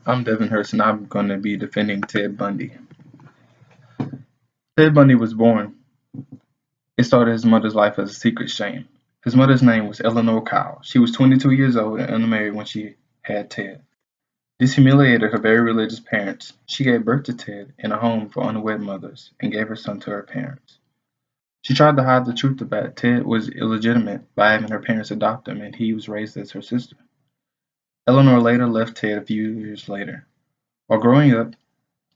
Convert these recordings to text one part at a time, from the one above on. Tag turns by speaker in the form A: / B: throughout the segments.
A: I'm Devin Hurst, and I'm going to be defending Ted Bundy. Ted Bundy was born. It started his mother's life as a secret shame. His mother's name was Eleanor Kyle. She was 22 years old and unmarried when she had Ted. This humiliated her very religious parents. She gave birth to Ted in a home for unwed mothers and gave her son to her parents. She tried to hide the truth about Ted was illegitimate by having her parents adopt him, and he was raised as her sister. Eleanor later left Ted a few years later. While growing up,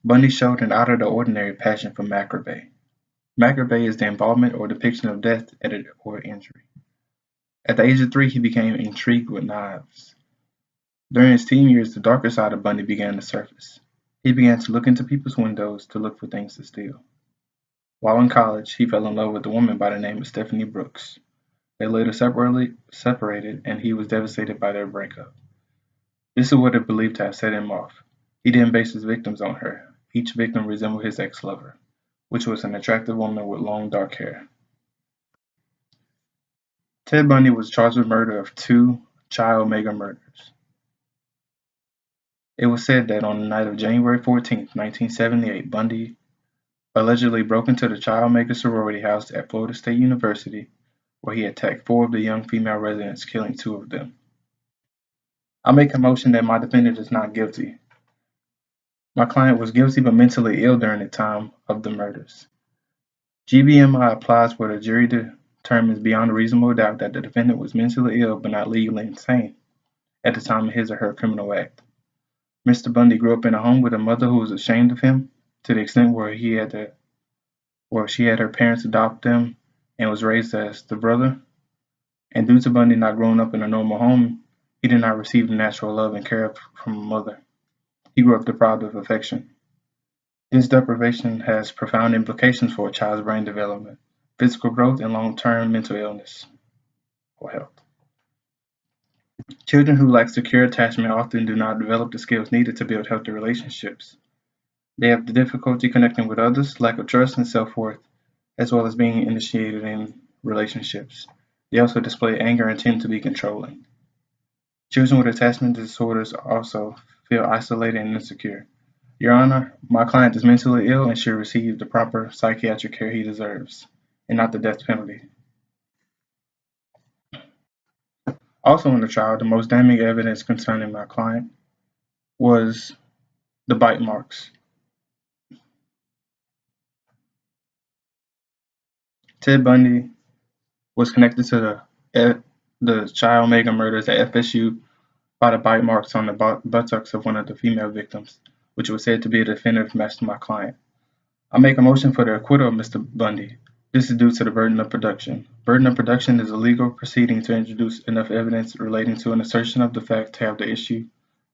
A: Bundy showed an out-of-the-ordinary passion for macrame. Macrame is the involvement or depiction of death or injury. At the age of 3, he became intrigued with knives. During his teen years, the darker side of Bundy began to surface. He began to look into people's windows to look for things to steal. While in college, he fell in love with a woman by the name of Stephanie Brooks. They later separated, and he was devastated by their breakup. This is what is believed to have set him off. He didn't base his victims on her. Each victim resembled his ex-lover, which was an attractive woman with long dark hair. Ted Bundy was charged with murder of 2 child mega murders. It was said that on the night of January 14, 1978, Bundy allegedly broke into the child mega sorority house at Florida State University, where he attacked 4 of the young female residents, killing 2 of them. I make a motion that my defendant is not guilty. My client was guilty but mentally ill during the time of the murders. GBMI applies where the jury determines beyond a reasonable doubt that the defendant was mentally ill but not legally insane at the time of his or her criminal act. Mr. Bundy grew up in a home with a mother who was ashamed of him to the extent where she had her parents adopt him and was raised as the brother. And due to Bundy not growing up in a normal home, he did not receive the natural love and care from a mother. He grew up deprived of affection. This deprivation has profound implications for a child's brain development, physical growth, and long-term mental illness or health. Children who lack secure attachment often do not develop the skills needed to build healthy relationships. They have the difficulty connecting with others, lack of trust and self-worth, as well as being initiated in relationships. They also display anger and tend to be controlling. Children with attachment disorders also feel isolated and insecure. Your Honor, my client is mentally ill and should receive the proper psychiatric care he deserves, and not the death penalty. Also in the trial, the most damning evidence concerning my client was the bite marks. Ted Bundy was connected to the child mega murders at FSU by the bite marks on the buttocks of one of the female victims, which was said to be a definitive match to my client. I make a motion for the acquittal of Mr. Bundy. This is due to the burden of production. Burden of production is a legal proceeding to introduce enough evidence relating to an assertion of the fact to have the issue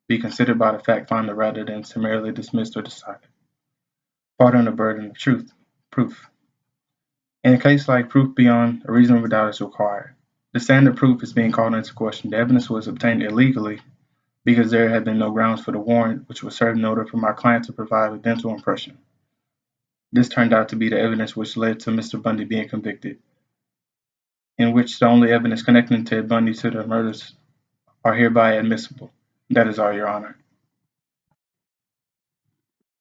A: be considered by the fact finder rather than summarily dismissed or decided. Part on the burden of proof. In a case like proof beyond a reasonable doubt is required. The standard proof is being called into question. The evidence was obtained illegally because there had been no grounds for the warrant, which was served in order for my client to provide a dental impression. This turned out to be the evidence which led to Mr. Bundy being convicted, in which the only evidence connecting Ted Bundy to the murders are hereby admissible. That is all, Your Honor.